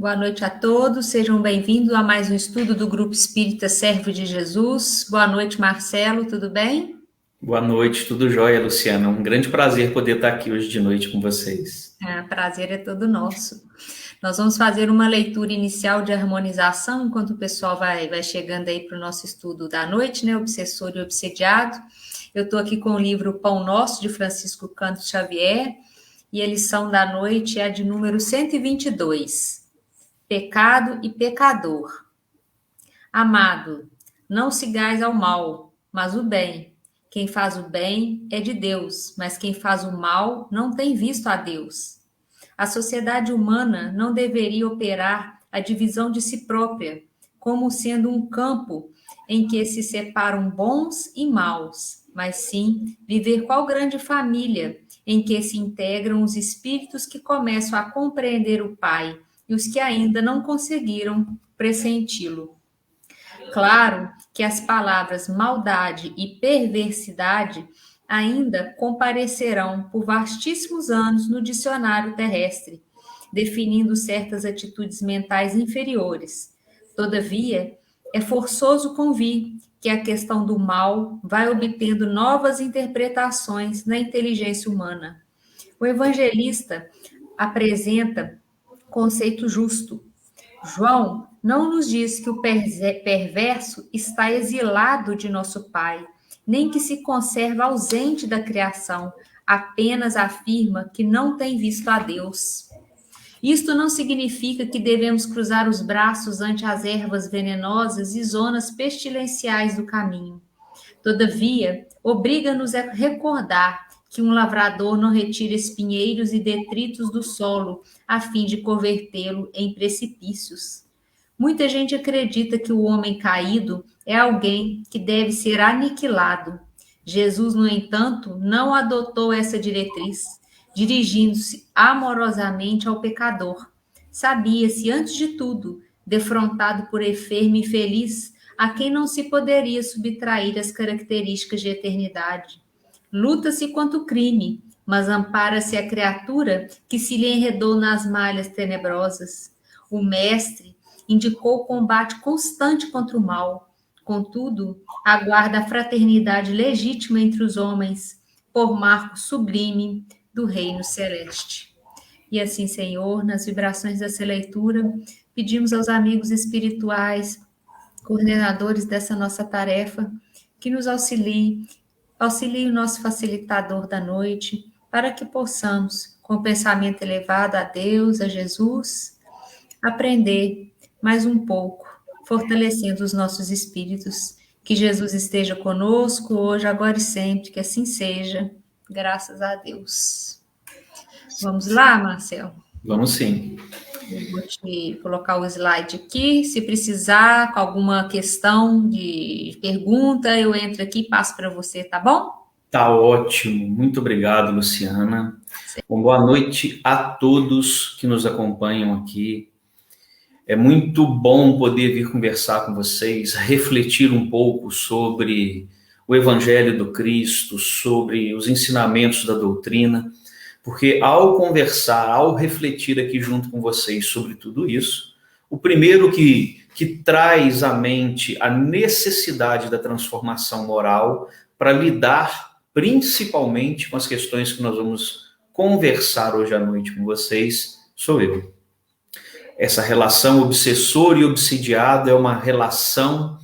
Boa noite a todos, sejam bem-vindos a mais um estudo do Grupo Espírita Servo de Jesus. Boa noite, Marcelo, tudo bem? Boa noite, tudo jóia, Luciana. Um grande prazer poder estar aqui hoje de noite com vocês. Prazer é todo nosso. Nós vamos fazer uma leitura inicial de harmonização, enquanto o pessoal vai chegando aí para o nosso estudo da noite, né? Obsessor e Obsediado. Eu estou aqui com o livro Pão Nosso, de Francisco Canto Xavier, e a lição da noite é a de número 122. Pecado e pecador. Amado, não sigais ao mal, mas o bem. Quem faz o bem é de Deus, mas quem faz o mal não tem visto a Deus. A sociedade humana não deveria operar a divisão de si própria, como sendo um campo em que se separam bons e maus, mas sim viver qual grande família em que se integram os espíritos que começam a compreender o Pai e os que ainda não conseguiram pressenti-lo. Claro que as palavras maldade e perversidade ainda comparecerão por vastíssimos anos no dicionário terrestre, definindo certas atitudes mentais inferiores. Todavia, é forçoso convir que a questão do mal vai obtendo novas interpretações na inteligência humana. O evangelista apresenta conceito justo. João não nos diz que o perverso está exilado de nosso Pai, nem que se conserva ausente da criação, apenas afirma que não tem visto a Deus. Isto não significa que devemos cruzar os braços ante as ervas venenosas e zonas pestilenciais do caminho. Todavia, obriga-nos a recordar que um lavrador não retira espinheiros e detritos do solo a fim de convertê-lo em precipícios. Muita gente acredita que o homem caído é alguém que deve ser aniquilado. Jesus, no entanto, não adotou essa diretriz, dirigindo-se amorosamente ao pecador. Sabia-se, antes de tudo, defrontado por enfermo e infeliz, a quem não se poderia subtrair as características de eternidade. Luta-se contra o crime, mas ampara-se a criatura que se lhe enredou nas malhas tenebrosas. O mestre indicou o combate constante contra o mal. Contudo, aguarda a fraternidade legítima entre os homens, por marco sublime do reino celeste. E assim, Senhor, nas vibrações dessa leitura, pedimos aos amigos espirituais, coordenadores dessa nossa tarefa, que nos auxilie o nosso facilitador da noite, para que possamos, com o pensamento elevado a Deus, a Jesus, aprender mais um pouco, fortalecendo os nossos espíritos. Que Jesus esteja conosco hoje, agora e sempre, que assim seja, graças a Deus. Vamos lá, Marcelo? Vamos sim. Eu vou te colocar o slide aqui. Se precisar, com alguma questão de pergunta, eu entro aqui e passo para você, tá bom? Tá ótimo. Muito obrigado, Luciana. Bom, boa noite a todos que nos acompanham aqui. É muito bom poder vir conversar com vocês, refletir um pouco sobre o Evangelho do Cristo, sobre os ensinamentos da doutrina, porque ao conversar, ao refletir aqui junto com vocês sobre tudo isso, o primeiro que traz à mente a necessidade da transformação moral para lidar principalmente com as questões que nós vamos conversar hoje à noite com vocês, sou eu. Essa relação obsessor e obsidiado é uma relação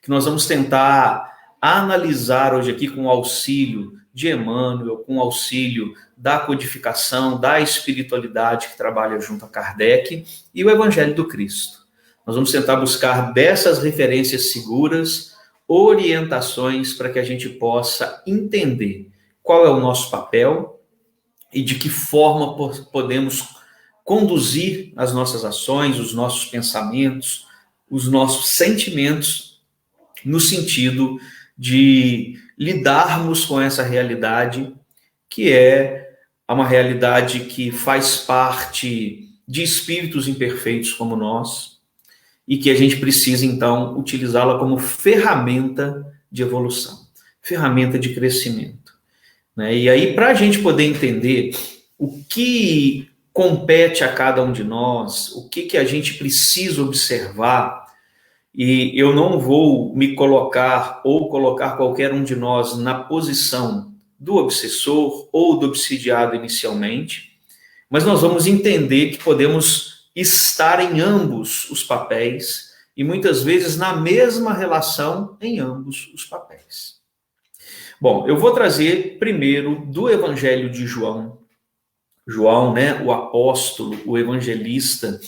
que nós vamos tentar analisar hoje aqui com o auxílio de Emmanuel, com o auxílio da codificação, da espiritualidade que trabalha junto a Kardec e o Evangelho do Cristo. Nós vamos tentar buscar dessas referências seguras, orientações para que a gente possa entender qual é o nosso papel e de que forma podemos conduzir as nossas ações, os nossos pensamentos, os nossos sentimentos no sentido de lidarmos com essa realidade que é uma realidade que faz parte de espíritos imperfeitos como nós e que a gente precisa, então, utilizá-la como ferramenta de evolução, ferramenta de crescimento. E aí, para a gente poder entender o que compete a cada um de nós, o que a gente precisa observar. E eu não vou me colocar ou colocar qualquer um de nós na posição do obsessor ou do obsidiado inicialmente, mas nós vamos entender que podemos estar em ambos os papéis e muitas vezes na mesma relação em ambos os papéis. Bom, eu vou trazer primeiro do Evangelho de João. João, né, o apóstolo, o evangelista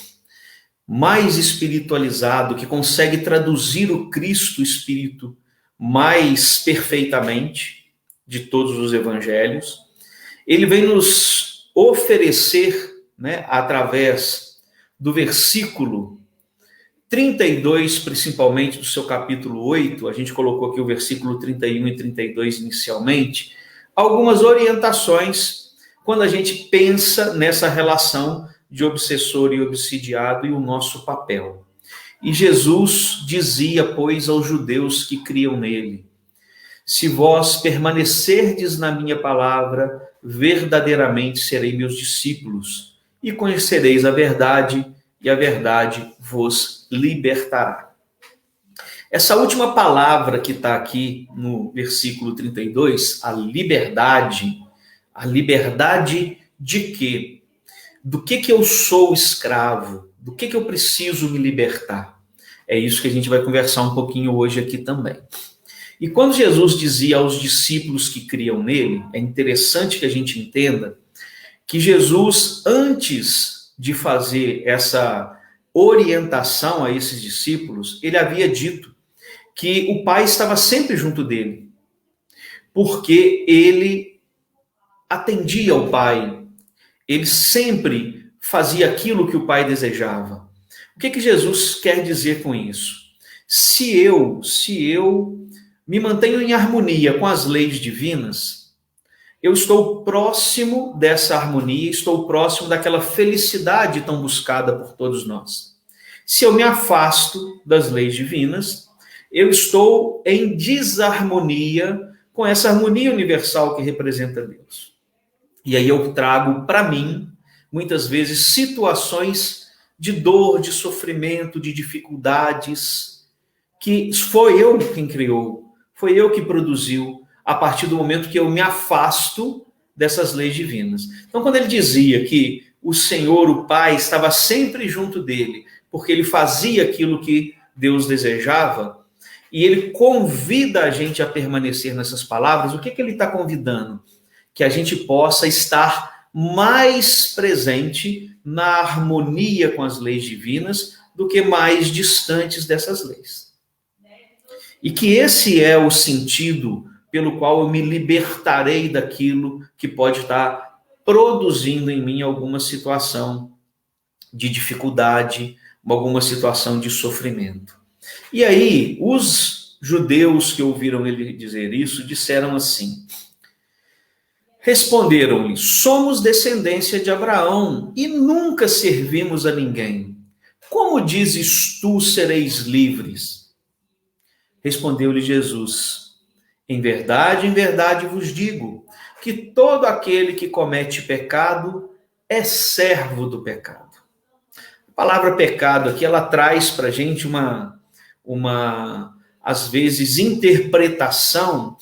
mais espiritualizado, que consegue traduzir o Cristo Espírito mais perfeitamente de todos os evangelhos. Ele vem nos oferecer, né, através do versículo 32, principalmente do seu capítulo 8, a gente colocou aqui o versículo 31 e 32 inicialmente, algumas orientações quando a gente pensa nessa relação de obsessor e obsidiado e o nosso papel. E Jesus dizia, pois, aos judeus que criam nele: se vós permanecerdes na minha palavra, verdadeiramente serei meus discípulos, e conhecereis a verdade, e a verdade vos libertará. Essa última palavra que está aqui no versículo 32, a liberdade de quê? Do que eu sou escravo? Do que eu preciso me libertar? É isso que a gente vai conversar um pouquinho hoje aqui também. E quando Jesus dizia aos discípulos que criam nele, é interessante que a gente entenda que Jesus, antes de fazer essa orientação a esses discípulos, ele havia dito que o Pai estava sempre junto dele, porque ele atendia ao Pai, ele sempre fazia aquilo que o Pai desejava. O que Jesus quer dizer com isso? Se eu me mantenho em harmonia com as leis divinas, eu estou próximo dessa harmonia, estou próximo daquela felicidade tão buscada por todos nós. Se eu me afasto das leis divinas, eu estou em desarmonia com essa harmonia universal que representa Deus. E aí eu trago para mim, muitas vezes, situações de dor, de sofrimento, de dificuldades, que foi eu quem criou, foi eu que produziu, a partir do momento que eu me afasto dessas leis divinas. Então, quando ele dizia que o Senhor, o Pai, estava sempre junto dele, porque ele fazia aquilo que Deus desejava, e ele convida a gente a permanecer nessas palavras, o que ele está convidando? Que a gente possa estar mais presente na harmonia com as leis divinas do que mais distantes dessas leis. E que esse é o sentido pelo qual eu me libertarei daquilo que pode estar produzindo em mim alguma situação de dificuldade, alguma situação de sofrimento. E aí, os judeus que ouviram ele dizer isso, disseram assim: responderam-lhe: somos descendência de Abraão e nunca servimos a ninguém. Como dizes tu, sereis livres? Respondeu-lhe Jesus: em verdade vos digo, que todo aquele que comete pecado é servo do pecado. A palavra pecado aqui, ela traz para a gente uma, às vezes, interpretação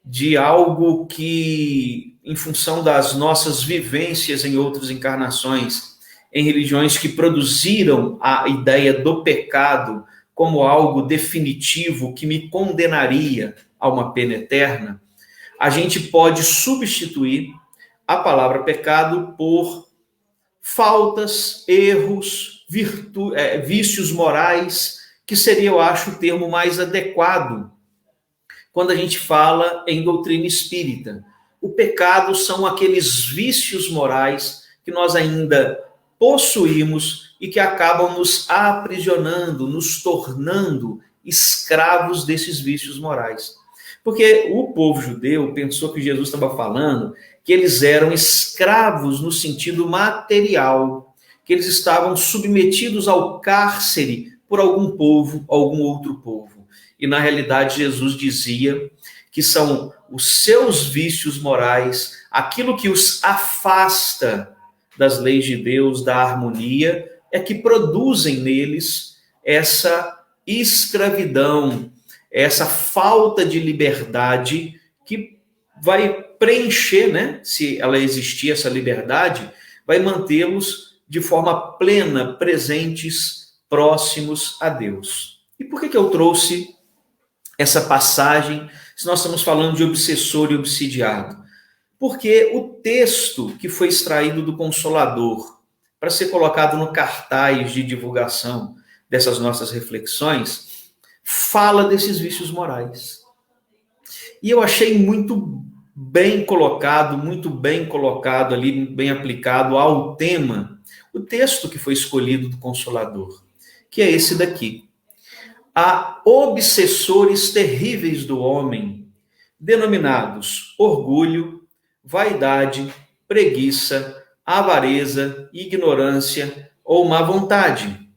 de algo que, em função das nossas vivências em outras encarnações, em religiões que produziram a ideia do pecado como algo definitivo que me condenaria a uma pena eterna, a gente pode substituir a palavra pecado por faltas, erros, vícios morais, que seria, eu acho, o termo mais adequado quando a gente fala em doutrina espírita. O pecado são aqueles vícios morais que nós ainda possuímos e que acabam nos aprisionando, nos tornando escravos desses vícios morais. Porque o povo judeu pensou que Jesus estava falando que eles eram escravos no sentido material, que eles estavam submetidos ao cárcere por algum povo, algum outro povo. E, na realidade, Jesus dizia que são os seus vícios morais, aquilo que os afasta das leis de Deus, da harmonia, é que produzem neles essa escravidão, essa falta de liberdade que vai preencher, né? Se ela existir, essa liberdade, vai mantê-los de forma plena, presentes, próximos a Deus. E por que eu trouxe essa passagem, se nós estamos falando de obsessor e obsidiado? Porque o texto que foi extraído do Consolador, para ser colocado no cartaz de divulgação dessas nossas reflexões, fala desses vícios morais. E eu achei muito bem colocado ali, bem aplicado ao tema, o texto que foi escolhido do Consolador, que é esse daqui. Há obsessores terríveis do homem, denominados orgulho, vaidade, preguiça, avareza, ignorância ou má vontade.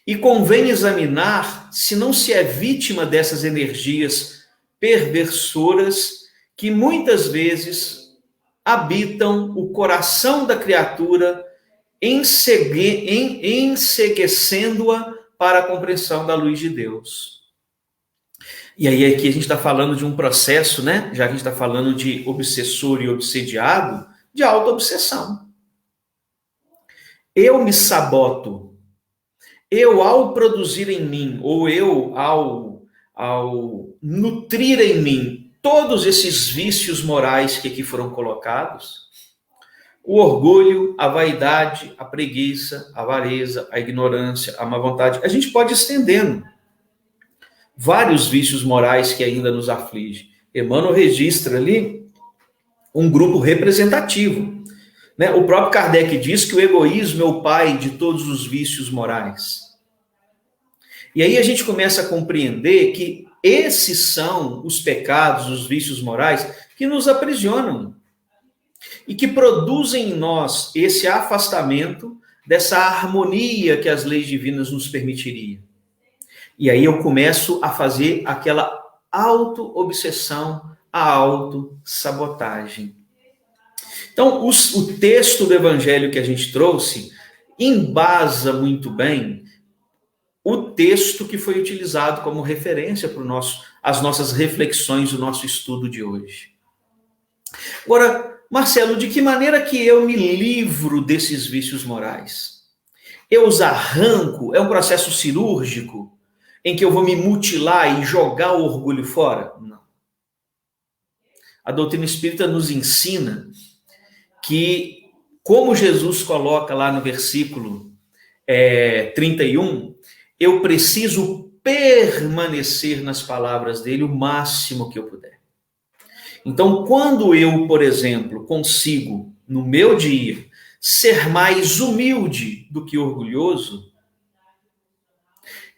E convém examinar se não se é vítima dessas energias perversoras que muitas vezes habitam o coração da criatura, enceguecendo-a para a compreensão da luz de Deus. E aí aqui a gente está falando de um processo, né? Já que a gente está falando de obsessor e obsediado, de auto-obsessão. Eu me saboto. Eu, ao produzir em mim, ou eu, ao nutrir em mim todos esses vícios morais que aqui foram colocados, o orgulho, a vaidade, a preguiça, a avareza, a ignorância, a má vontade, a gente pode ir estendendo vários vícios morais que ainda nos afligem. Emmanuel registra ali um grupo representativo, né? O próprio Kardec diz que o egoísmo é o pai de todos os vícios morais. E aí a gente começa a compreender que esses são os pecados, os vícios morais que nos aprisionam e que produzem em nós esse afastamento dessa harmonia que as leis divinas nos permitiriam. E aí eu começo a fazer aquela auto-obsessão, a auto-sabotagem. Então, o texto do Evangelho que a gente trouxe embasa muito bem o texto que foi utilizado como referência para as nossas reflexões, o nosso estudo de hoje. Agora, Marcelo, de que maneira que eu me livro desses vícios morais? Eu os arranco? É um processo cirúrgico em que eu vou me mutilar e jogar o orgulho fora? Não. A doutrina espírita nos ensina que, como Jesus coloca lá no versículo 31, eu preciso permanecer nas palavras dele o máximo que eu puder. Então, quando eu, por exemplo, consigo, no meu dia, ser mais humilde do que orgulhoso,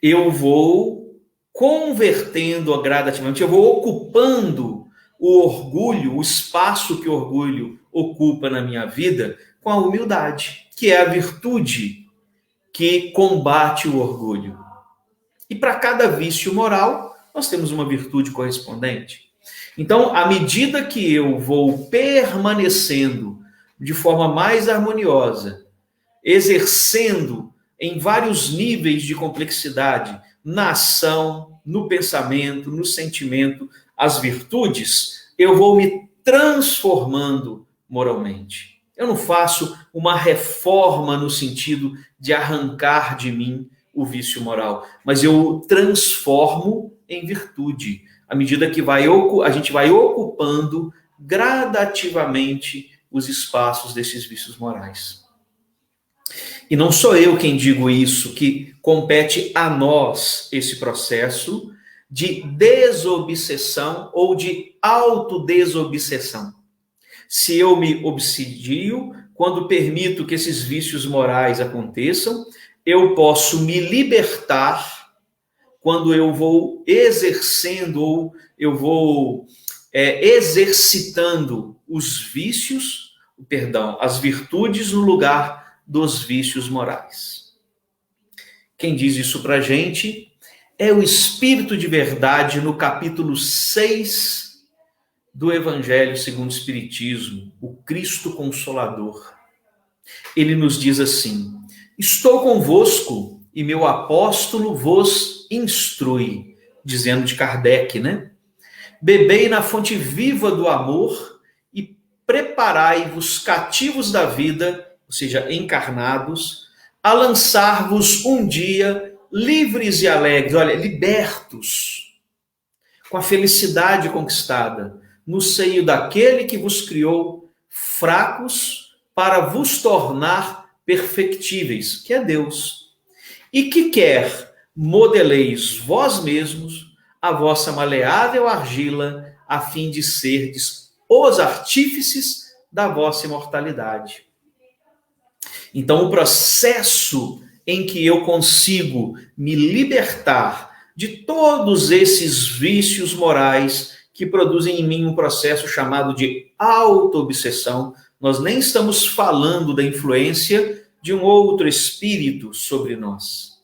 eu vou convertendo gradativamente, eu vou ocupando o orgulho, o espaço que o orgulho ocupa na minha vida, com a humildade, que é a virtude que combate o orgulho. E para cada vício moral, nós temos uma virtude correspondente. Então, à medida que eu vou permanecendo de forma mais harmoniosa, exercendo em vários níveis de complexidade, na ação, no pensamento, no sentimento, as virtudes, eu vou me transformando moralmente. Eu não faço uma reforma no sentido de arrancar de mim o vício moral, mas eu transformo em virtude, à medida que a gente vai ocupando gradativamente os espaços desses vícios morais. E não sou eu quem digo isso, que compete a nós esse processo de desobsessão ou de autodesobsessão. Se eu me obsedio, quando permito que esses vícios morais aconteçam, eu posso me libertar quando eu vou exercendo ou eu vou exercitando as virtudes no lugar dos vícios morais. Quem diz isso para a gente é o Espírito de Verdade no capítulo 6 do Evangelho segundo o Espiritismo, o Cristo Consolador. ele nos diz assim: estou convosco e meu apóstolo vos instrui, dizendo de Kardec, né? Bebei na fonte viva do amor e preparai-vos cativos da vida, ou seja, encarnados, a lançar-vos um dia livres e alegres, olha, libertos, com a felicidade conquistada, no seio daquele que vos criou fracos para vos tornar perfectíveis, que é Deus, e que quer modeleis vós mesmos a vossa maleável argila, a fim de serdes os artífices da vossa imortalidade. Então, o processo em que eu consigo me libertar de todos esses vícios morais que produzem em mim um processo chamado de auto-obsessão, nós nem estamos falando da influência de um outro espírito sobre nós.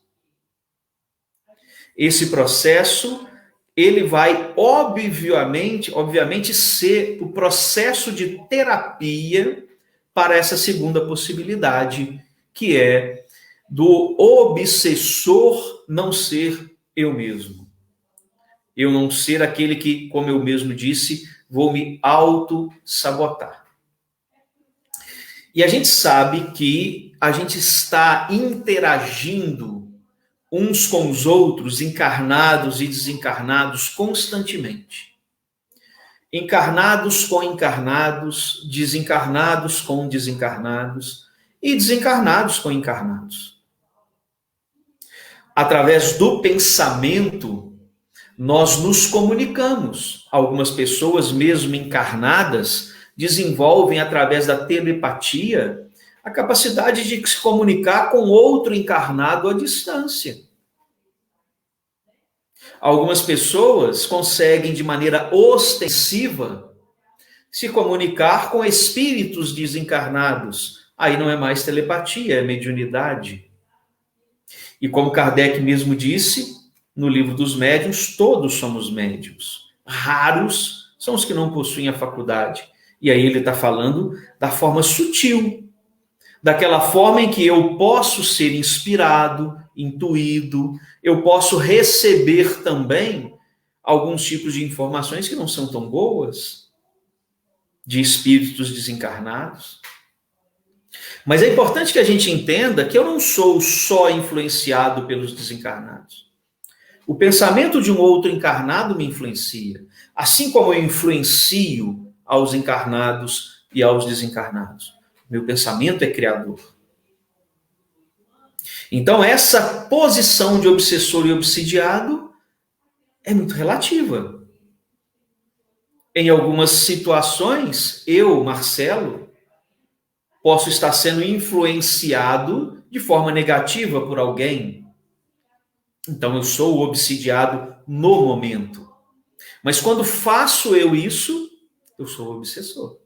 Esse processo, ele vai obviamente ser o processo de terapia para essa segunda possibilidade, que é do obsessor não ser eu mesmo. Eu não ser aquele que, como eu mesmo disse, vou me auto-sabotar. E a gente sabe que a gente está interagindo uns com os outros, encarnados e desencarnados, constantemente. Encarnados com encarnados, desencarnados com desencarnados e desencarnados com encarnados. Através do pensamento, nós nos comunicamos. Algumas pessoas, mesmo encarnadas, desenvolvem, através da telepatia, a capacidade de se comunicar com outro encarnado à distância. Algumas pessoas conseguem, de maneira ostensiva, se comunicar com espíritos desencarnados. Aí não é mais telepatia, é mediunidade. E como Kardec mesmo disse, no livro dos médiuns, todos somos médiuns. Raros são os que não possuem a faculdade. E aí ele está falando da forma sutil, daquela forma em que eu posso ser inspirado, intuído, eu posso receber também alguns tipos de informações que não são tão boas, de espíritos desencarnados. Mas é importante que a gente entenda que eu não sou só influenciado pelos desencarnados. O pensamento de um outro encarnado me influencia, assim como eu influencio aos encarnados e aos desencarnados. Meu pensamento é criador. Então, essa posição de obsessor e obsidiado é muito relativa. Em algumas situações, eu, Marcelo, posso estar sendo influenciado de forma negativa por alguém. Então, eu sou o obsidiado no momento. Mas quando faço eu isso, eu sou o obsessor.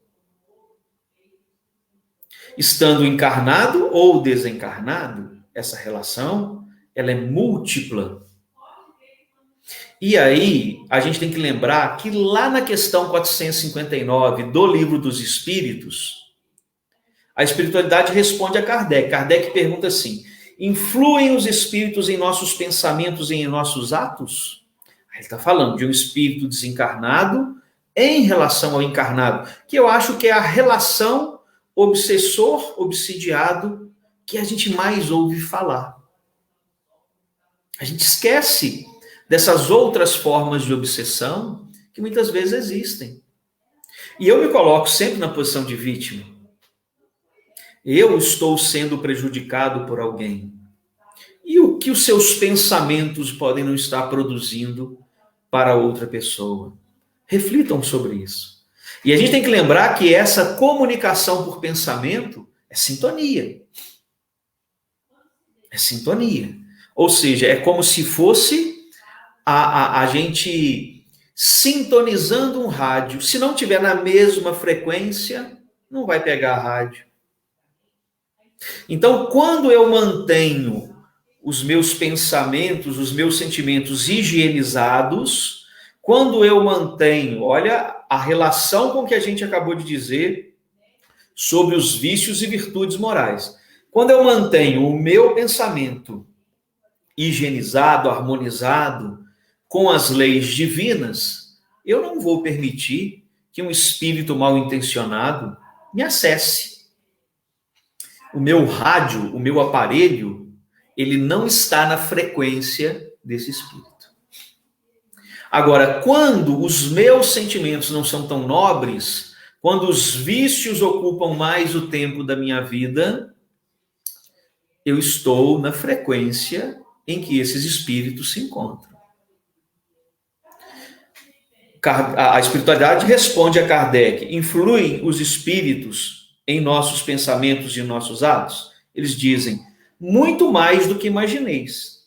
Estando encarnado ou desencarnado, essa relação, ela é múltipla. E aí, a gente tem que lembrar que lá na questão 459 do Livro dos Espíritos, a espiritualidade responde a Kardec. Kardec pergunta assim: influem os espíritos em nossos pensamentos e em nossos atos? Ele está falando de um espírito desencarnado em relação ao encarnado, que eu acho que é a relação obsessor-obsidiado que a gente mais ouve falar. A gente esquece dessas outras formas de obsessão que muitas vezes existem. E eu me coloco sempre na posição de vítima. Eu estou sendo prejudicado por alguém. E o que os seus pensamentos podem não estar produzindo para outra pessoa? Reflitam sobre isso. E a gente tem que lembrar que essa comunicação por pensamento é sintonia. É sintonia. Ou seja, é como se fosse a gente sintonizando um rádio. Se não tiver na mesma frequência, não vai pegar a rádio. Então, quando eu mantenho os meus pensamentos, os meus sentimentos higienizados, quando eu mantenho, olha, a relação com que a gente acabou de dizer, sobre os vícios e virtudes morais. Quando eu mantenho o meu pensamento higienizado, harmonizado com as leis divinas, eu não vou permitir que um espírito mal intencionado me acesse. O meu rádio, o meu aparelho, ele não está na frequência desse espírito. Agora, quando os meus sentimentos não são tão nobres, quando os vícios ocupam mais o tempo da minha vida, eu estou na frequência em que esses espíritos se encontram. A espiritualidade responde a Kardec: influem os espíritos em nossos pensamentos e nossos atos? Eles dizem: muito mais do que imaginais.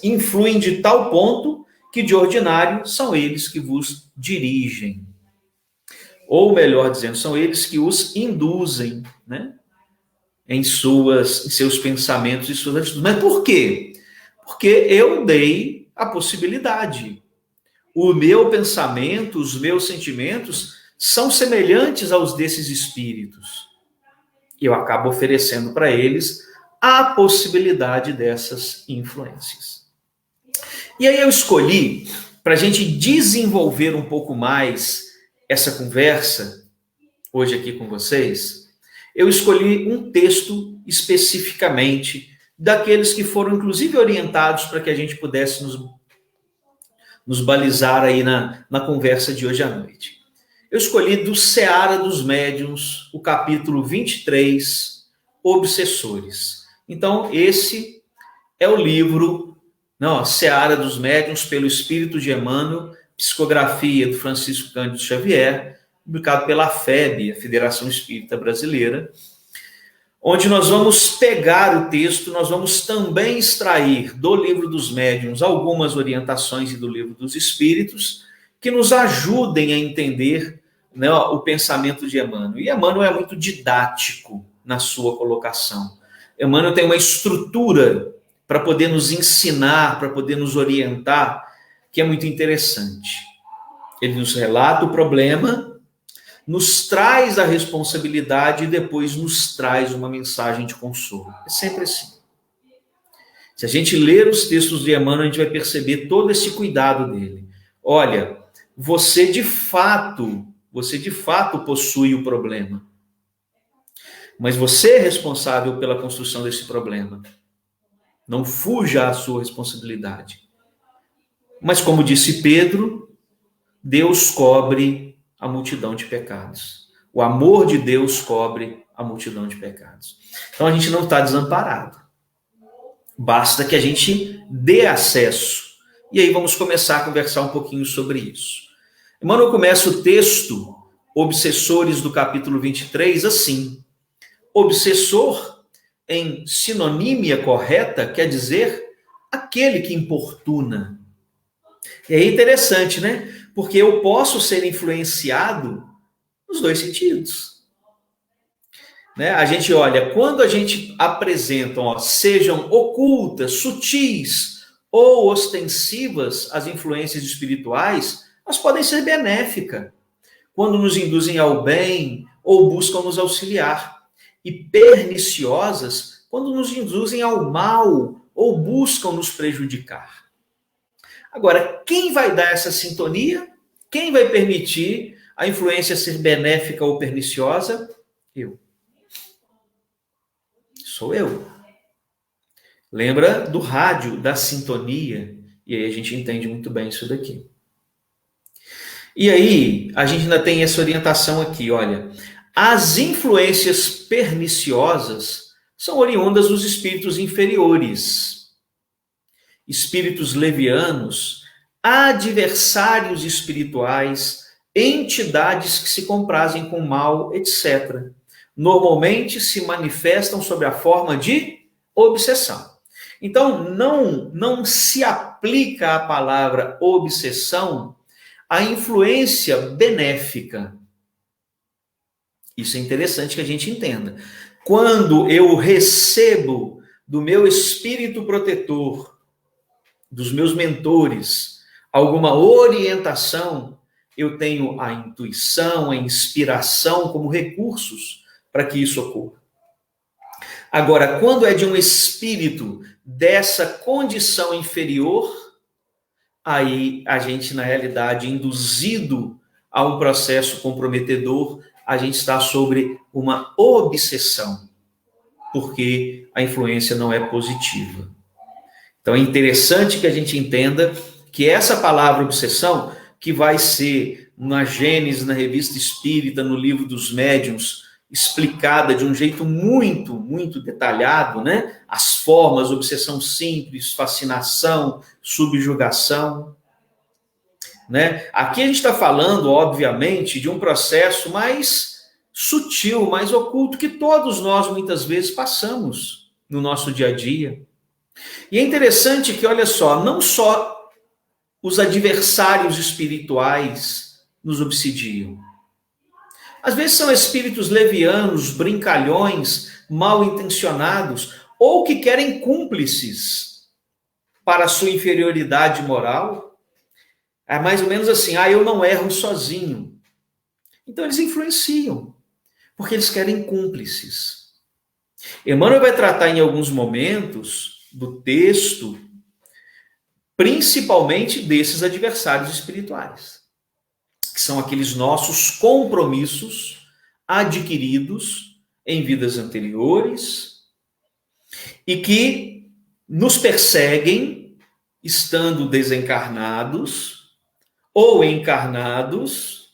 Influem de tal ponto que de ordinário são eles que vos dirigem. Ou melhor dizendo, são eles que os induzem, né? Em seus pensamentos e suas atitudes. Mas por quê? Porque eu dei a possibilidade. O meu pensamento, os meus sentimentos são semelhantes aos desses espíritos. E eu acabo oferecendo para eles a possibilidade dessas influências. E aí eu escolhi, para a gente desenvolver um pouco mais essa conversa, hoje aqui com vocês, eu escolhi um texto especificamente daqueles que foram, inclusive, orientados para que a gente pudesse nos balizar aí na conversa de hoje à noite. Eu escolhi do Seara dos Médiuns, o capítulo 23, Obsessores. Então, esse é o livro... Seara dos Médiuns, pelo Espírito de Emmanuel, psicografia do Francisco Cândido Xavier, publicado pela FEB, a Federação Espírita Brasileira, onde nós vamos pegar o texto, nós vamos também extrair do Livro dos Médiuns algumas orientações e do Livro dos Espíritos que nos ajudem a entender, né, o pensamento de Emmanuel. E Emmanuel é muito didático na sua colocação. Emmanuel tem uma estrutura para poder nos ensinar, para poder nos orientar, que é muito interessante. Ele nos relata o problema, nos traz a responsabilidade e depois nos traz uma mensagem de consolo. É sempre assim. Se a gente ler os textos de Emmanuel, a gente vai perceber todo esse cuidado dele. Olha, você de fato possui o problema. Mas você é responsável pela construção desse problema. Não fuja à sua responsabilidade. Mas, como disse Pedro, Deus cobre a multidão de pecados. O amor de Deus cobre a multidão de pecados. Então, a gente não está desamparado. Basta que a gente dê acesso. E aí vamos começar a conversar um pouquinho sobre isso. Emmanuel começa o texto, Obsessores, do capítulo 23, assim. Obsessor, em sinonímia correta, quer dizer aquele que importuna. E é interessante, né? Porque eu posso ser influenciado nos dois sentidos. Né? A gente olha, quando a gente apresenta, sejam ocultas, sutis ou ostensivas as influências espirituais, elas podem ser benéficas. Quando nos induzem ao bem ou buscam nos auxiliar. E perniciosas quando nos induzem ao mal ou buscam nos prejudicar. Agora, quem vai dar essa sintonia? Quem vai permitir a influência ser benéfica ou perniciosa? Eu. Sou eu. Lembra do rádio, da sintonia? E aí a gente entende muito bem isso daqui. E aí, a gente ainda tem essa orientação aqui, olha... As influências perniciosas são oriundas dos espíritos inferiores, espíritos levianos, adversários espirituais, entidades que se comprazem com mal, etc. Normalmente se manifestam sob a forma de obsessão. Então, não se aplica a palavra obsessão à influência benéfica. Isso é interessante que a gente entenda. Quando eu recebo do meu espírito protetor, dos meus mentores, alguma orientação, eu tenho a intuição, a inspiração como recursos para que isso ocorra. Agora, quando é de um espírito dessa condição inferior, aí a gente, na realidade, induzido a um processo comprometedor, a gente está sobre uma obsessão, porque a influência não é positiva. Então é interessante que a gente entenda que essa palavra obsessão, que vai ser na Gênesis, na Revista Espírita, no Livro dos Médiuns, explicada de um jeito muito, muito detalhado, né? As formas, obsessão simples, fascinação, subjugação, né? Aqui a gente está falando, obviamente, de um processo mais sutil, mais oculto, que todos nós muitas vezes passamos no nosso dia a dia. E é interessante que, olha só, não só os adversários espirituais nos obsidiam. Às vezes são espíritos levianos, brincalhões, mal intencionados, ou que querem cúmplices para a sua inferioridade moral. É mais ou menos assim, eu não erro sozinho. Então eles influenciam, porque eles querem cúmplices. Emmanuel vai tratar em alguns momentos do texto, principalmente desses adversários espirituais, que são aqueles nossos compromissos adquiridos em vidas anteriores e que nos perseguem estando desencarnados ou encarnados,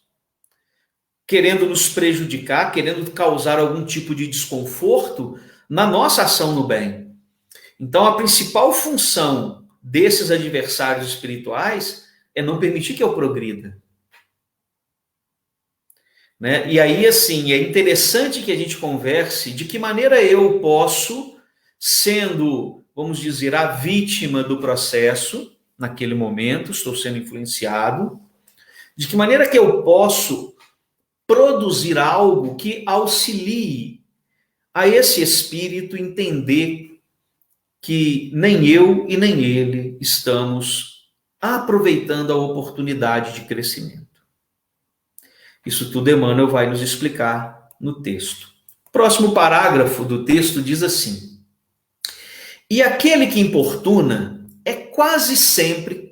querendo nos prejudicar, querendo causar algum tipo de desconforto na nossa ação no bem. Então, a principal função desses adversários espirituais é não permitir que eu progrida. Né? E aí, assim, é interessante que a gente converse de que maneira eu posso, sendo, vamos dizer, a vítima do processo, naquele momento, estou sendo influenciado, de que maneira que eu posso produzir algo que auxilie a esse espírito entender que nem eu e nem ele estamos aproveitando a oportunidade de crescimento. Isso tudo Emmanuel vai nos explicar no texto. O próximo parágrafo do texto diz assim: e aquele que importuna é quase sempre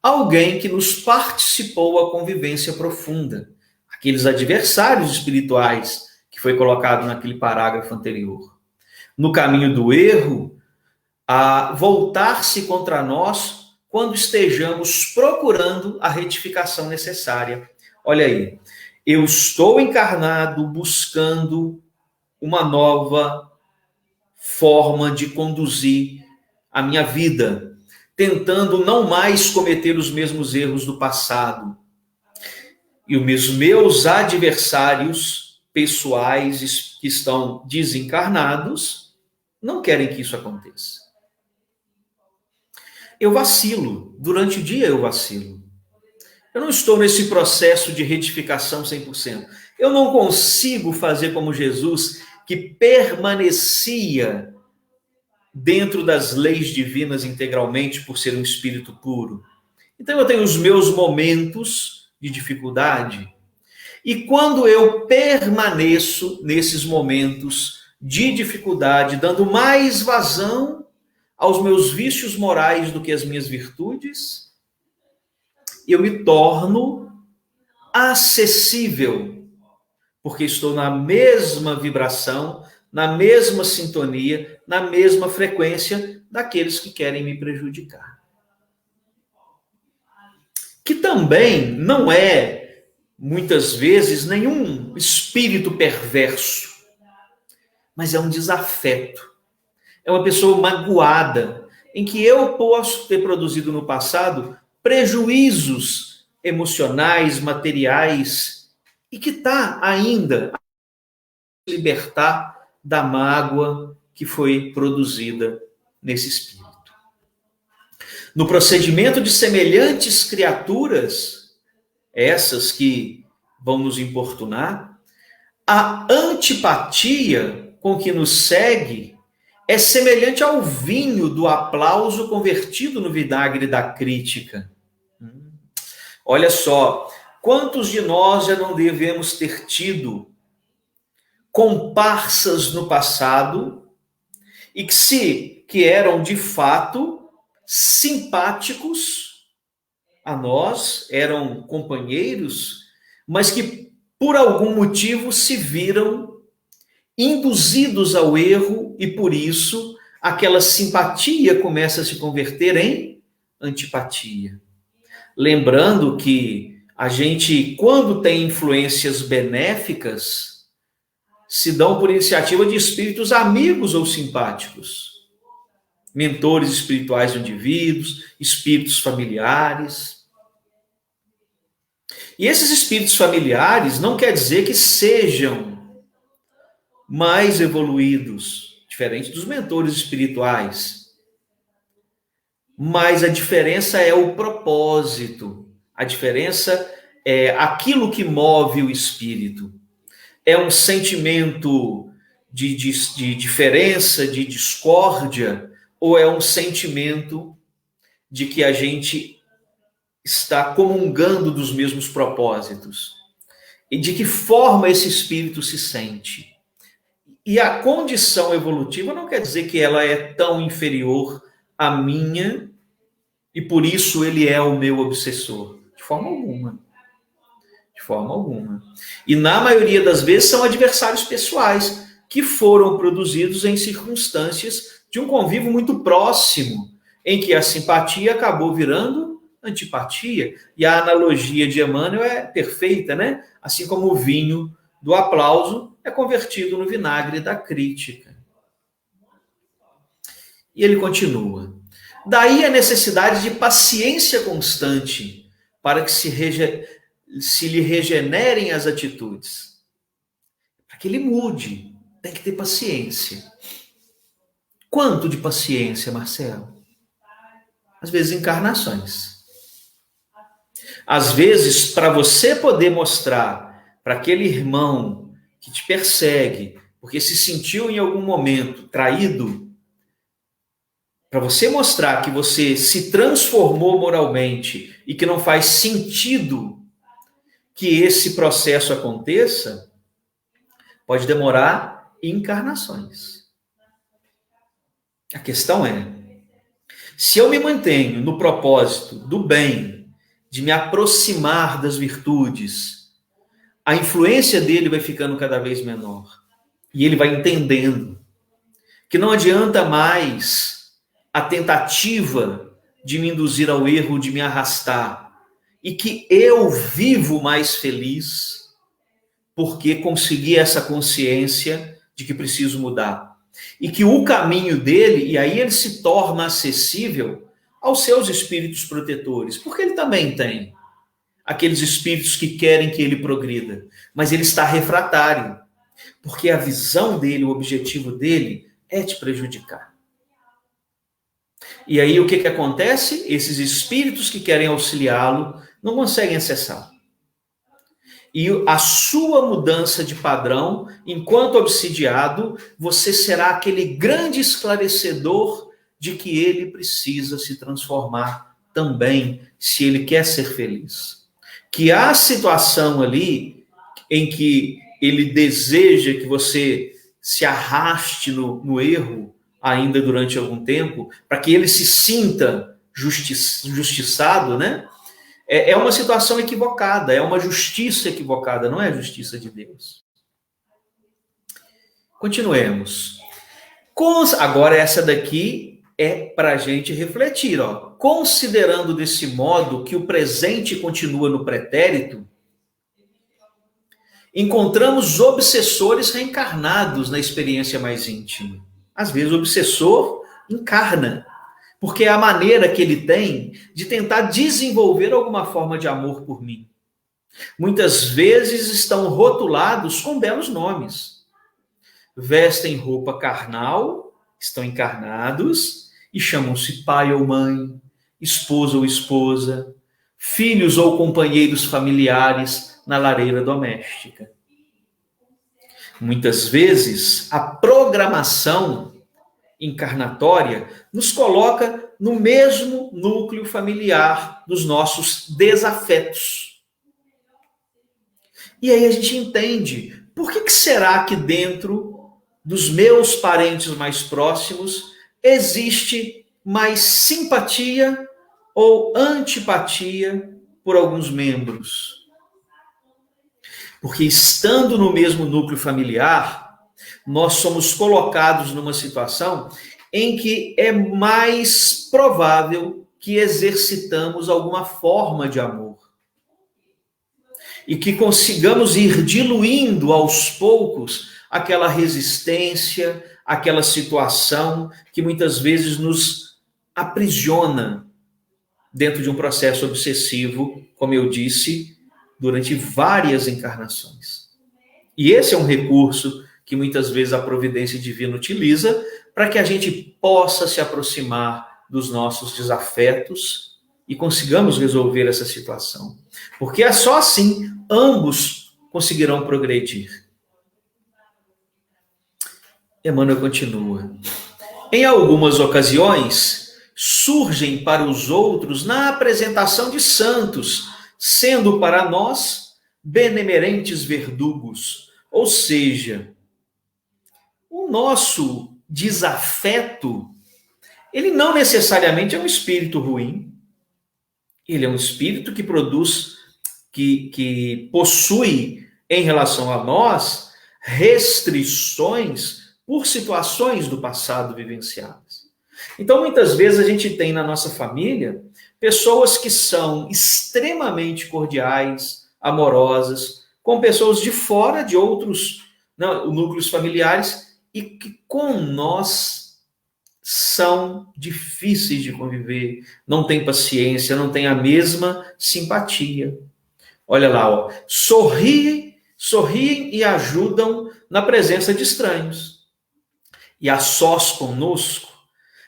alguém que nos participou a convivência profunda. Aqueles adversários espirituais que foi colocado naquele parágrafo anterior. No caminho do erro, a voltar-se contra nós quando estejamos procurando a retificação necessária. Olha aí, eu estou encarnado buscando uma nova forma de conduzir a minha vida, tentando não mais cometer os mesmos erros do passado. E os meus adversários pessoais que estão desencarnados não querem que isso aconteça. Eu vacilo, durante o dia eu vacilo. Eu não estou nesse processo de retificação 100%. Eu não consigo fazer como Jesus, que permanecia dentro das leis divinas integralmente por ser um espírito puro. Então eu tenho os meus momentos de dificuldade. E quando eu permaneço nesses momentos de dificuldade, dando mais vazão aos meus vícios morais do que às minhas virtudes, eu me torno acessível, porque estou na mesma vibração, na mesma sintonia, na mesma frequência daqueles que querem me prejudicar. Que também não é, muitas vezes, nenhum espírito perverso, mas é um desafeto. É uma pessoa magoada, em que eu posso ter produzido no passado prejuízos emocionais, materiais, e que está ainda a se libertar da mágoa que foi produzida nesse espírito. No procedimento de semelhantes criaturas, essas que vão nos importunar, a antipatia com que nos segue é semelhante ao vinho do aplauso convertido no vinagre da crítica. Olha só, quantos de nós já não devemos ter tido comparsas no passado e que eram de fato simpáticos a nós, eram companheiros, mas que por algum motivo se viram induzidos ao erro e por isso aquela simpatia começa a se converter em antipatia. Lembrando que a gente, quando tem influências benéficas, se dão por iniciativa de espíritos amigos ou simpáticos, mentores espirituais de indivíduos, espíritos familiares. E esses espíritos familiares não quer dizer que sejam mais evoluídos, diferente dos mentores espirituais. Mas a diferença é o propósito, a diferença é aquilo que move o espírito. É um sentimento de diferença, de discórdia, ou é um sentimento de que a gente está comungando dos mesmos propósitos? E de que forma esse espírito se sente? E a condição evolutiva não quer dizer que ela é tão inferior à minha e por isso ele é o meu obsessor. De forma alguma. De forma alguma. E na maioria das vezes são adversários pessoais que foram produzidos em circunstâncias de um convívio muito próximo, em que a simpatia acabou virando antipatia. E a analogia de Emmanuel é perfeita, né? Assim como o vinho do aplauso é convertido no vinagre da crítica. E ele continua. Daí a necessidade de paciência constante para que se lhe regenerem as atitudes. Para que ele mude, tem que ter paciência. Quanto de paciência, Marcelo? Às vezes, encarnações. Às vezes, para você poder mostrar para aquele irmão que te persegue, porque se sentiu em algum momento traído, para você mostrar que você se transformou moralmente e que não faz sentido que esse processo aconteça, pode demorar encarnações. A questão é, se eu me mantenho no propósito do bem, de me aproximar das virtudes, a influência dele vai ficando cada vez menor. E ele vai entendendo que não adianta mais a tentativa de me induzir ao erro, de me arrastar, e que eu vivo mais feliz porque consegui essa consciência de que preciso mudar. E que o caminho dele, e aí ele se torna acessível aos seus espíritos protetores, porque ele também tem aqueles espíritos que querem que ele progrida, mas ele está refratário, porque a visão dele, o objetivo dele é te prejudicar. E aí o que acontece? Esses espíritos que querem auxiliá-lo não conseguem acessar. E a sua mudança de padrão, enquanto obsidiado, você será aquele grande esclarecedor de que ele precisa se transformar também, se ele quer ser feliz. Que há situação ali em que ele deseja que você se arraste no erro ainda durante algum tempo, para que ele se sinta justiçado, né? É uma situação equivocada, é uma justiça equivocada, não é a justiça de Deus. Continuemos. Agora essa daqui é para a gente refletir. Considerando desse modo que o presente continua no pretérito, encontramos obsessores reencarnados na experiência mais íntima. Às vezes o obsessor encarna, porque é a maneira que ele tem de tentar desenvolver alguma forma de amor por mim. Muitas vezes estão rotulados com belos nomes. Vestem roupa carnal, estão encarnados e chamam-se pai ou mãe, esposa ou esposa, filhos ou companheiros familiares na lareira doméstica. Muitas vezes a programação encarnatória nos coloca no mesmo núcleo familiar dos nossos desafetos. E aí a gente entende, por que será que dentro dos meus parentes mais próximos existe mais simpatia ou antipatia por alguns membros? Porque estando no mesmo núcleo familiar, nós somos colocados numa situação em que é mais provável que exercitamos alguma forma de amor. E que consigamos ir diluindo aos poucos aquela resistência, aquela situação que muitas vezes nos aprisiona dentro de um processo obsessivo, como eu disse, durante várias encarnações. E esse é um recurso que muitas vezes a providência divina utiliza para que a gente possa se aproximar dos nossos desafetos e consigamos resolver essa situação. Porque é só assim ambos conseguirão progredir. Emmanuel continua. Em algumas ocasiões, surgem para os outros na apresentação de santos, sendo para nós benemerentes verdugos. Ou seja, o nosso desafeto, ele não necessariamente é um espírito ruim. Ele é um espírito que produz, que possui em relação a nós restrições por situações do passado vivenciadas. Então, muitas vezes a gente tem na nossa família pessoas que são extremamente cordiais, amorosas, com pessoas de fora de outros núcleos familiares e que com nós são difíceis de conviver, não têm paciência, não têm a mesma simpatia. Olha lá, ó, sorriem e ajudam na presença de estranhos. E a sós conosco,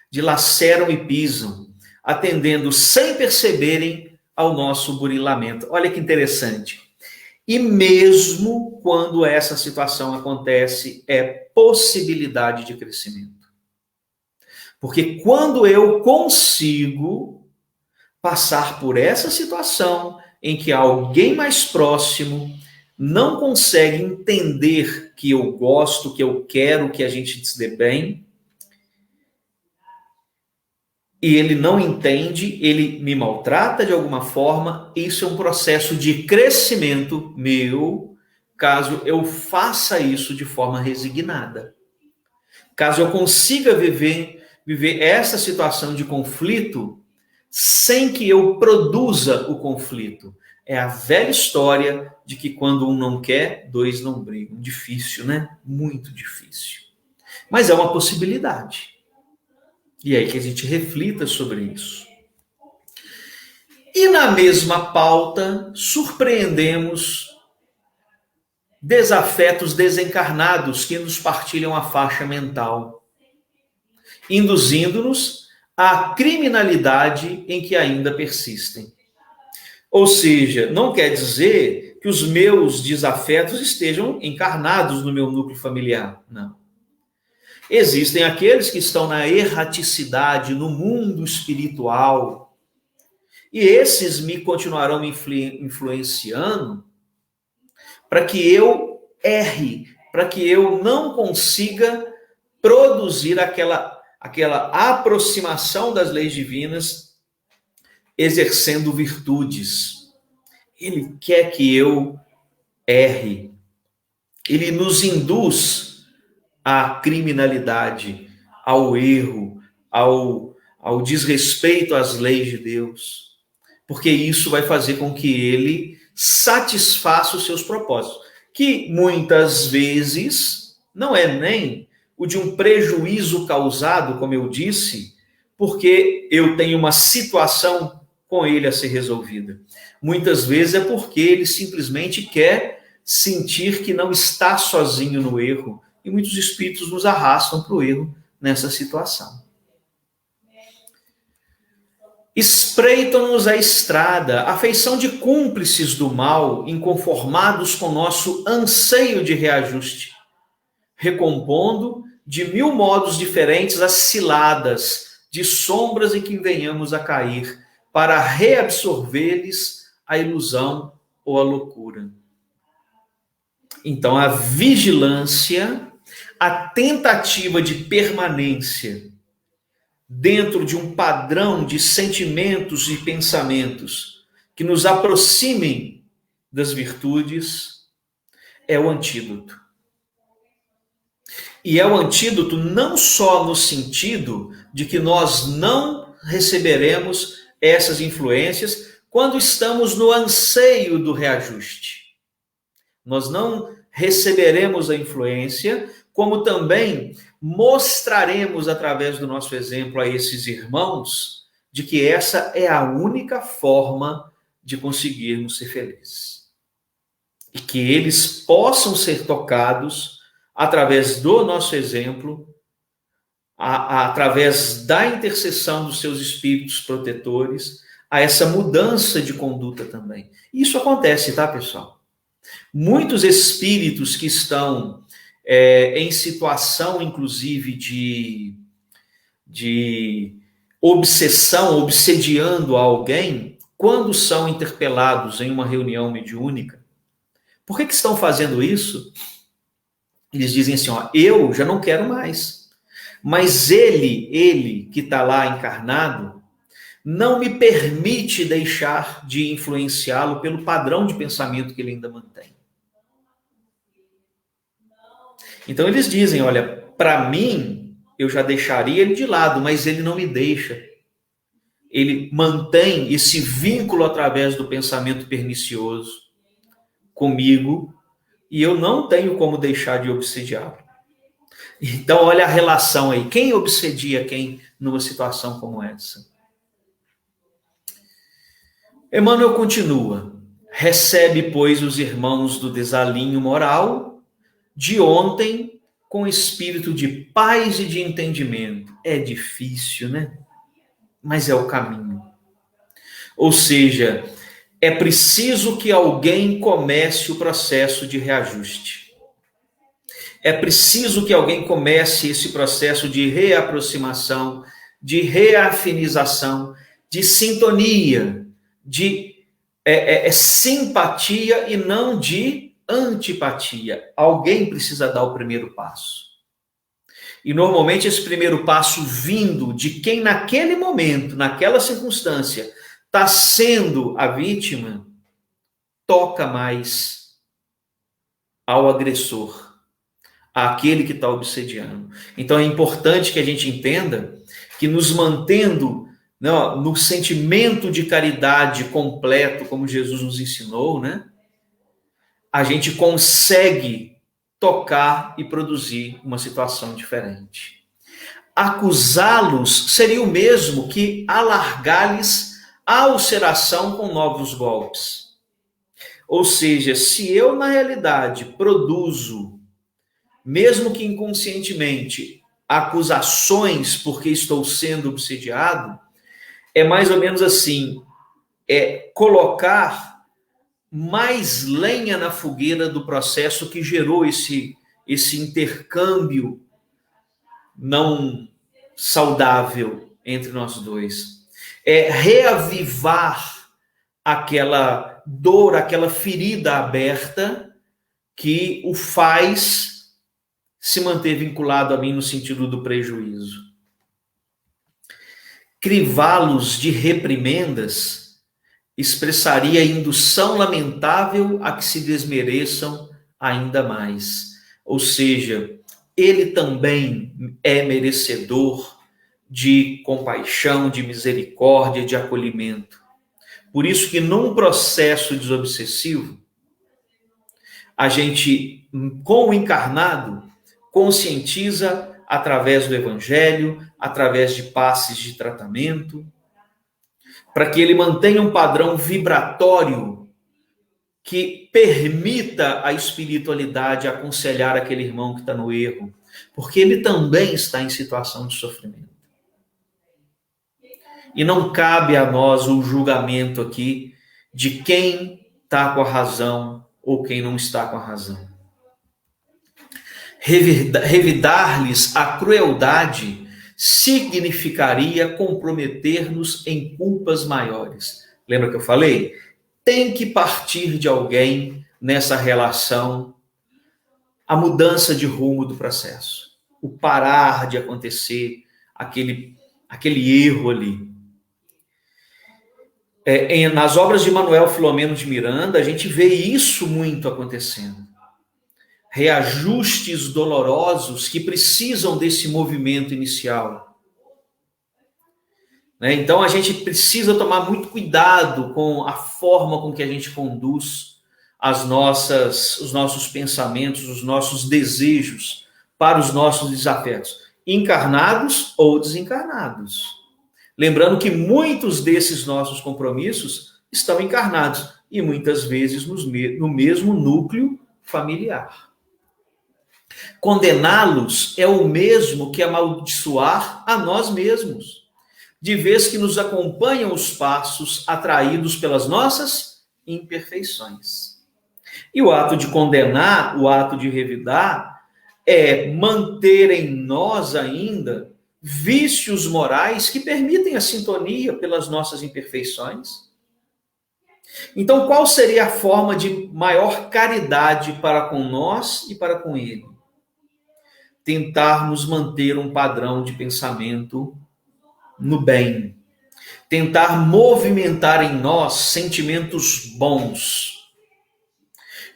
dilaceram e pisam, atendendo sem perceberem ao nosso burilamento. Olha que interessante. E mesmo quando essa situação acontece, é possibilidade de crescimento. Porque quando eu consigo passar por essa situação em que alguém mais próximo não consegue entender que eu gosto, que eu quero que a gente se dê bem, e ele não entende, ele me maltrata de alguma forma, isso é um processo de crescimento meu, caso eu faça isso de forma resignada. Caso eu consiga viver essa situação de conflito sem que eu produza o conflito. É a velha história de que quando um não quer, dois não brigam. Difícil, né? Muito difícil. Mas é uma possibilidade. E é aí que a gente reflita sobre isso. E na mesma pauta, surpreendemos desafetos desencarnados que nos partilham a faixa mental, induzindo-nos à criminalidade em que ainda persistem. Ou seja, não quer dizer que os meus desafetos estejam encarnados no meu núcleo familiar. Não. Existem aqueles que estão na erraticidade, no mundo espiritual. E esses me continuarão me influenciando para que eu erre, para que eu não consiga produzir aquela aproximação das leis divinas exercendo virtudes. Ele quer que eu erre. Ele nos induz à criminalidade, ao erro, ao desrespeito às leis de Deus. Porque isso vai fazer com que ele satisfaça os seus propósitos. Que muitas vezes não é nem o de um prejuízo causado, como eu disse, porque eu tenho uma situação com ele a ser resolvida. Muitas vezes é porque ele simplesmente quer sentir que não está sozinho no erro, e muitos espíritos nos arrastam para o erro nessa situação. Espreitam-nos a estrada, a feição de cúmplices do mal, inconformados com nosso anseio de reajuste, recompondo de 1000 modos diferentes as ciladas de sombras em que venhamos a cair, para reabsorver-lhes a ilusão ou a loucura. Então, a vigilância, a tentativa de permanência dentro de um padrão de sentimentos e pensamentos que nos aproximem das virtudes, é o antídoto. E é o antídoto não só no sentido de que nós não receberemos essas influências quando estamos no anseio do reajuste. Nós não receberemos a influência, como também mostraremos através do nosso exemplo a esses irmãos de que essa é a única forma de conseguirmos ser felizes. E que eles possam ser tocados através do nosso exemplo, através da intercessão dos seus espíritos protetores, a essa mudança de conduta também. Isso acontece, tá, pessoal? Muitos espíritos que estão em situação, inclusive, de obsessão, obsediando alguém, quando são interpelados em uma reunião mediúnica, por que estão fazendo isso? Eles dizem assim, ó, eu já não quero mais, mas ele que está lá encarnado, não me permite deixar de influenciá-lo pelo padrão de pensamento que ele ainda mantém. Então eles dizem, olha, para mim, eu já deixaria ele de lado, mas ele não me deixa. Ele mantém esse vínculo através do pensamento pernicioso comigo, e eu não tenho como deixar de obsediá-lo. Então, olha a relação aí. Quem obsedia quem numa situação como essa? Emmanuel continua. Recebe, pois, os irmãos do desalinho moral de ontem com espírito de paz e de entendimento. É difícil, né? Mas é o caminho. Ou seja, é preciso que alguém comece o processo de reajuste. É preciso que alguém comece esse processo de reaproximação, de reafinização, de sintonia, de simpatia e não de antipatia. Alguém precisa dar o primeiro passo. E normalmente esse primeiro passo vindo de quem naquele momento, naquela circunstância, está sendo a vítima, toca mais ao agressor, àquele que está obsediando. Então é importante que a gente entenda que nos mantendo no sentimento de caridade completo, como Jesus nos ensinou, né, a gente consegue tocar e produzir uma situação diferente. Acusá-los seria o mesmo que alargar-lhes a ulceração com novos golpes. Ou seja, se eu, na realidade, produzo, mesmo que inconscientemente, acusações porque estou sendo obsediado, é mais ou menos assim, é colocar mais lenha na fogueira do processo que gerou esse intercâmbio não saudável entre nós dois. É reavivar aquela dor, aquela ferida aberta que o faz se manter vinculado a mim no sentido do prejuízo. Crivá-los de reprimendas expressaria indução lamentável a que se desmereçam ainda mais. Ou seja, ele também é merecedor de compaixão, de misericórdia, de acolhimento. Por isso que num processo desobsessivo, a gente, com o encarnado, conscientiza através do evangelho, através de passes de tratamento, para que ele mantenha um padrão vibratório que permita a espiritualidade aconselhar aquele irmão que está no erro, porque ele também está em situação de sofrimento. E não cabe a nós o julgamento aqui de quem está com a razão ou quem não está com a razão. Revidar-lhes a crueldade significaria comprometer-nos em culpas maiores. Lembra que eu falei? Tem que partir de alguém nessa relação a mudança de rumo do processo, o parar de acontecer aquele erro ali. Nas obras de Manuel Filomeno de Miranda, a gente vê isso muito acontecendo. Reajustes dolorosos que precisam desse movimento inicial. Então, a gente precisa tomar muito cuidado com a forma com que a gente conduz os nossos pensamentos, os nossos desejos para os nossos desafetos, encarnados ou desencarnados. Lembrando que muitos desses nossos compromissos estão encarnados e muitas vezes no mesmo núcleo familiar. Condená-los é o mesmo que amaldiçoar a nós mesmos, de vez que nos acompanham os passos atraídos pelas nossas imperfeições. E o ato de condenar, o ato de revidar, é manter em nós ainda vícios morais que permitem a sintonia pelas nossas imperfeições. Então, qual seria a forma de maior caridade para com nós e para com ele? Tentarmos manter um padrão de pensamento no bem. Tentar movimentar em nós sentimentos bons.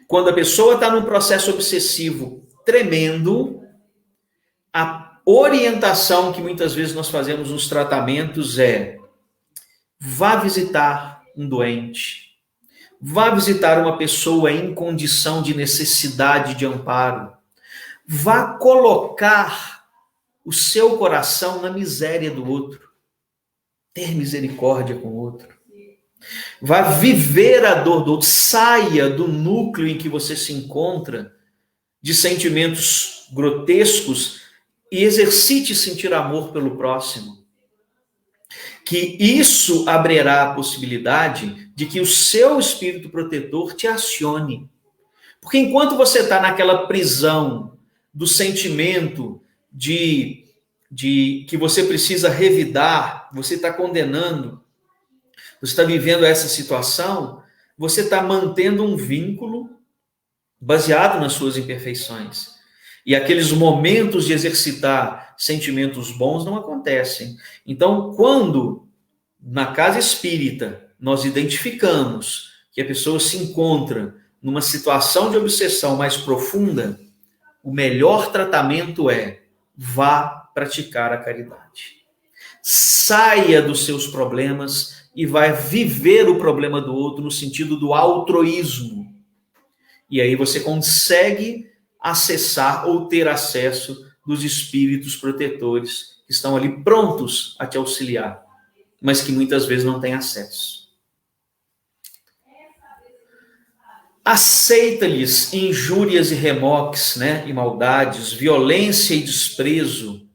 Quando a pessoa está num processo obsessivo tremendo, a orientação que muitas vezes nós fazemos nos tratamentos é: vá visitar um doente, vá visitar uma pessoa em condição de necessidade de amparo, vá colocar o seu coração na miséria do outro, ter misericórdia com o outro. Vá viver a dor do outro, saia do núcleo em que você se encontra, de sentimentos grotescos, e exercite sentir amor pelo próximo. Que isso abrirá a possibilidade de que o seu espírito protetor te acione. Porque enquanto você está naquela prisão do sentimento de que você precisa revidar, você está condenando, você está vivendo essa situação, você está mantendo um vínculo baseado nas suas imperfeições. E aqueles momentos de exercitar sentimentos bons não acontecem. Então, quando na casa espírita nós identificamos que a pessoa se encontra numa situação de obsessão mais profunda, o melhor tratamento é: vá praticar a caridade. Saia dos seus problemas e vai viver o problema do outro no sentido do altruísmo. E aí você consegue acessar ou ter acesso dos espíritos protetores que estão ali prontos a te auxiliar, mas que muitas vezes não têm acesso. Aceita-lhes injúrias e remoques, e maldades, violência e desprezo,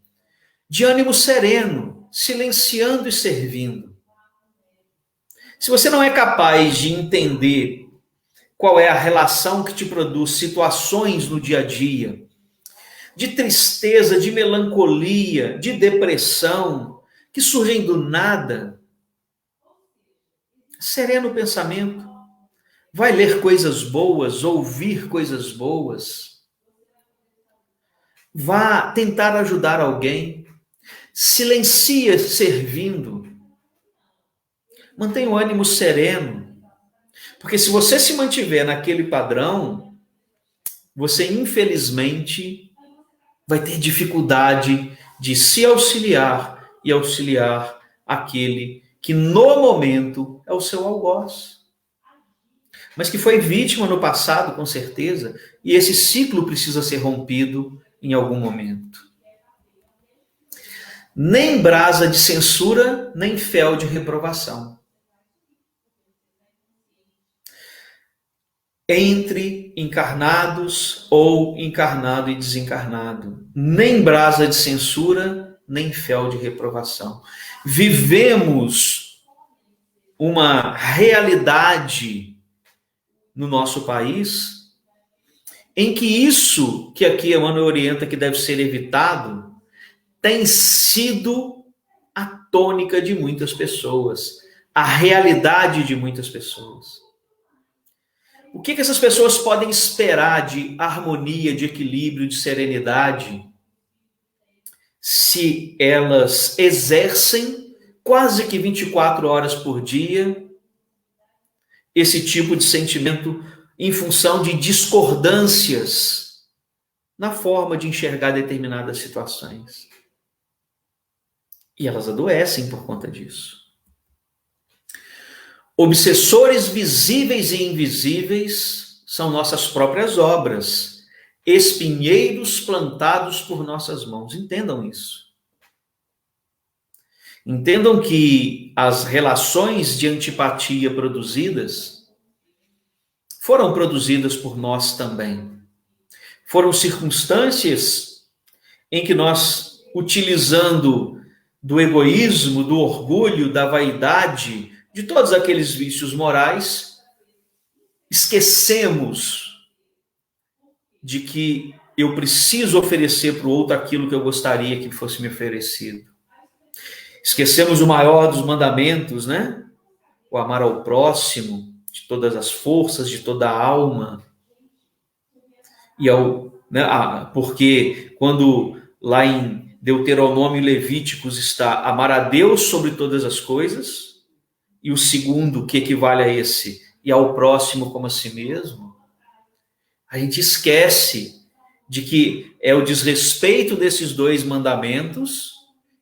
de ânimo sereno, silenciando e servindo. Se você não é capaz de entender qual é a relação que te produz situações no dia a dia, de tristeza, de melancolia, de depressão, que surgem do nada, sereno o pensamento. Vai ler coisas boas, ouvir coisas boas. Vá tentar ajudar alguém. Silencia servindo. Mantenha o ânimo sereno. Porque se você se mantiver naquele padrão, você infelizmente vai ter dificuldade de se auxiliar e auxiliar aquele que no momento é o seu algoz. Mas que foi vítima no passado, com certeza, e esse ciclo precisa ser rompido em algum momento. Nem brasa de censura, nem fel de reprovação. Entre encarnados ou encarnado e desencarnado. Nem brasa de censura, nem fel de reprovação. Vivemos uma realidade no nosso país em que isso que aqui Emmanuel orienta que deve ser evitado tem sido a tônica de muitas pessoas, a realidade de muitas pessoas. O que essas pessoas podem esperar de harmonia, de equilíbrio, de serenidade, se elas exercem quase que 24 horas por dia esse tipo de sentimento em função de discordâncias na forma de enxergar determinadas situações? E elas adoecem por conta disso. Obsessores visíveis e invisíveis são nossas próprias obras, espinheiros plantados por nossas mãos. Entendam isso. Entendam que as relações de antipatia produzidas foram produzidas por nós também. Foram circunstâncias em que nós, utilizando do egoísmo, do orgulho, da vaidade, de todos aqueles vícios morais, esquecemos de que eu preciso oferecer para o outro aquilo que eu gostaria que fosse me oferecido. Esquecemos o maior dos mandamentos, né? O amar ao próximo, de todas as forças, de toda a alma. Porque quando lá em Deuteronômio e Levíticos está amar a Deus sobre todas as coisas, e o segundo, que equivale a esse, e ao próximo como a si mesmo, a gente esquece de que é o desrespeito desses dois mandamentos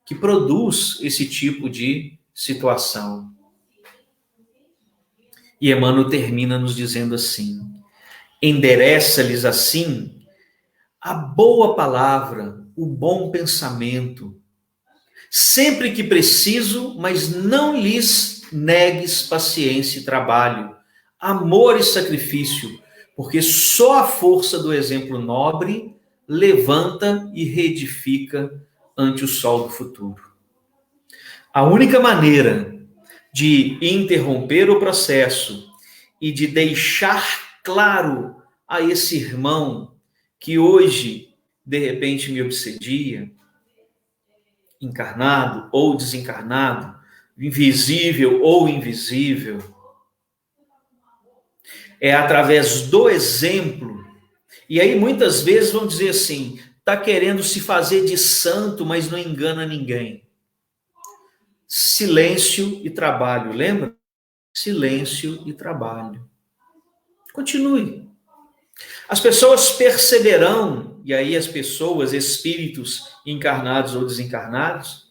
que produz esse tipo de situação. E Emmanuel termina nos dizendo assim: endereça-lhes assim a boa palavra, o bom pensamento, sempre que preciso, mas não lhes negues paciência e trabalho, amor e sacrifício, porque só a força do exemplo nobre levanta e reedifica ante o sol do futuro. A única maneira de interromper o processo e de deixar claro a esse irmão que hoje, de repente, me obsedia, encarnado ou desencarnado, invisível ou invisível, é através do exemplo. E aí muitas vezes vão dizer assim, está querendo se fazer de santo, mas não engana ninguém. Silêncio e trabalho, lembra? Silêncio e trabalho. Continue. As pessoas perceberão, e aí as pessoas, espíritos encarnados ou desencarnados,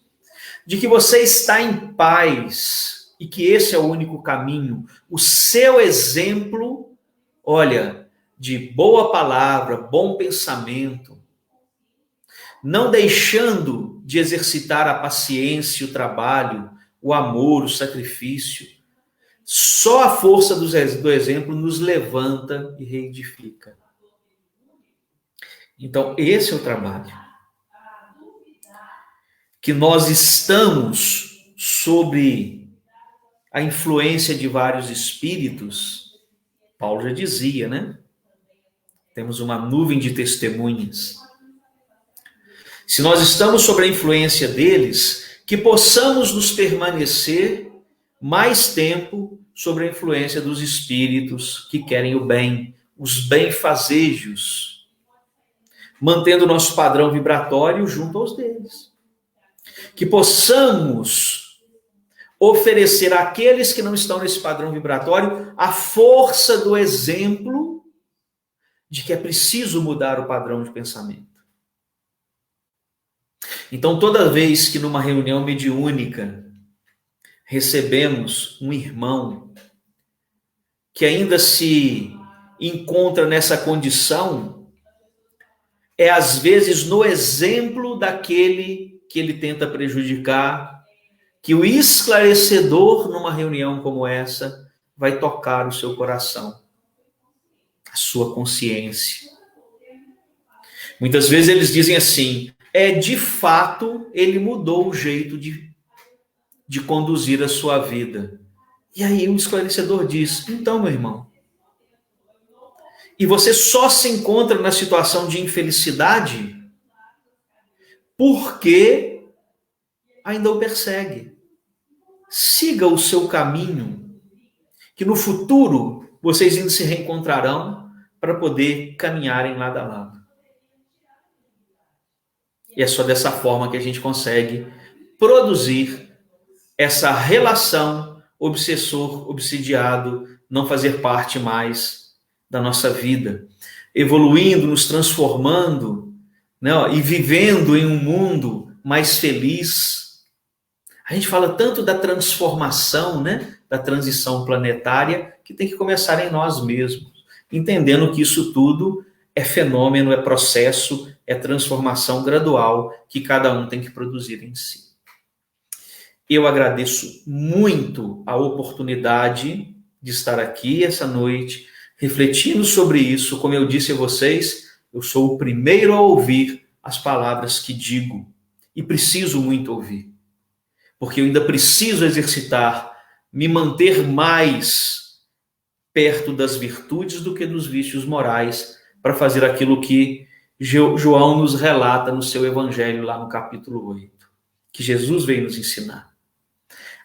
de que você está em paz e que esse é o único caminho. O seu exemplo, olha, de boa palavra, bom pensamento, não deixando de exercitar a paciência, o trabalho, o amor, o sacrifício. Só a força do exemplo nos levanta e reedifica. Então, esse é o trabalho. Que nós estamos sobre a influência de vários espíritos. Paulo já dizia, né? Temos uma nuvem de testemunhas. Se nós estamos sob a influência deles, que possamos nos permanecer mais tempo sobre a influência dos espíritos que querem o bem, os benfazejos, mantendo o nosso padrão vibratório junto aos deles. Que possamos oferecer àqueles que não estão nesse padrão vibratório a força do exemplo de que é preciso mudar o padrão de pensamento. Então, toda vez que numa reunião mediúnica recebemos um irmão que ainda se encontra nessa condição, é às vezes no exemplo daquele que ele tenta prejudicar, que o esclarecedor numa reunião como essa vai tocar o seu coração, a sua consciência. Muitas vezes eles dizem assim, de fato, ele mudou o jeito de conduzir a sua vida. E aí o esclarecedor diz, então, meu irmão, e você só se encontra na situação de infelicidade porque ainda o persegue. Siga o seu caminho, que no futuro vocês ainda se reencontrarão para poder caminharem lado a lado. E é só dessa forma que a gente consegue produzir essa relação obsessor-obsidiado, não fazer parte mais da nossa vida, evoluindo, nos transformando, né, e vivendo em um mundo mais feliz. A gente fala tanto da transformação, né, da transição planetária, que tem que começar em nós mesmos, entendendo que isso tudo é fenômeno, é processo, é transformação gradual que cada um tem que produzir em si. Eu agradeço muito a oportunidade de estar aqui essa noite, refletindo sobre isso. Como eu disse a vocês, eu sou o primeiro a ouvir as palavras que digo, e preciso muito ouvir, porque eu ainda preciso exercitar, me manter mais perto das virtudes do que dos vícios morais, para fazer aquilo que João nos relata no seu evangelho, lá no capítulo 8, que Jesus veio nos ensinar.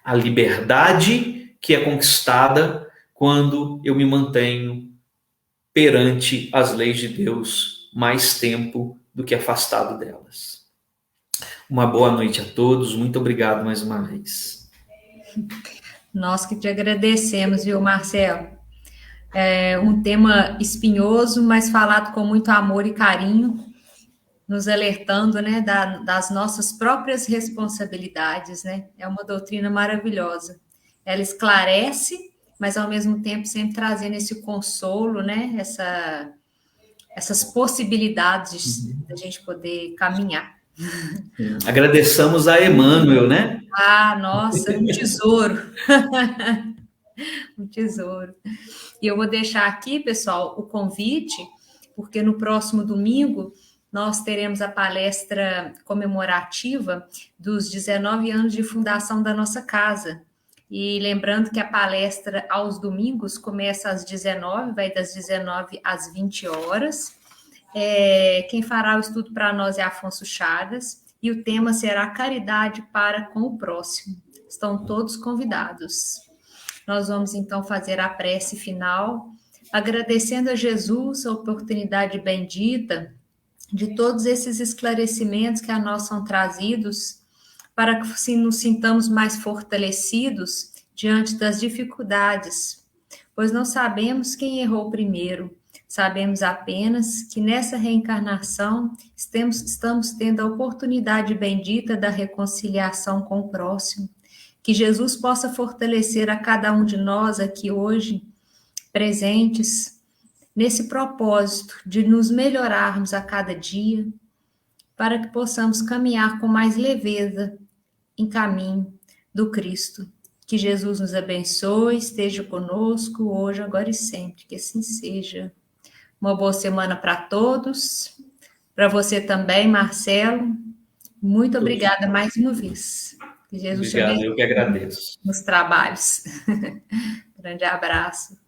A liberdade que é conquistada quando eu me mantenho perante as leis de Deus mais tempo do que afastado delas. Uma boa noite a todos, muito obrigado mais uma vez. Nós que te agradecemos, viu, Marcelo? É um tema espinhoso, mas falado com muito amor e carinho, nos alertando, né, das nossas próprias responsabilidades, né? É uma doutrina maravilhosa. Ela esclarece, mas ao mesmo tempo sempre trazendo esse consolo, né? Essas possibilidades da gente poder caminhar. Agradeçamos a Emmanuel, né? Ah, nossa, um tesouro. Um tesouro. E eu vou deixar aqui, pessoal, o convite, porque no próximo domingo nós teremos a palestra comemorativa dos 19 anos de fundação da nossa casa. E lembrando que a palestra aos domingos começa às 19, vai das 19 às 20 horas. Quem fará o estudo para nós é Afonso Chagas, e o tema será caridade para com o próximo. Estão todos convidados. Nós vamos então fazer a prece final, agradecendo a Jesus a oportunidade bendita de todos esses esclarecimentos que a nós são trazidos, para que nos sintamos mais fortalecidos diante das dificuldades, pois não sabemos quem errou primeiro, sabemos apenas que nessa reencarnação estamos tendo a oportunidade bendita da reconciliação com o próximo. Que Jesus possa fortalecer a cada um de nós aqui hoje, presentes, nesse propósito de nos melhorarmos a cada dia, para que possamos caminhar com mais leveza em caminho do Cristo. Que Jesus nos abençoe, esteja conosco hoje, agora e sempre, que assim seja. Uma boa semana para todos, para você também, Marcelo. Muito obrigada mais uma vez. Que Jesus Obrigado, eu que agradeço. Nos trabalhos. Grande abraço.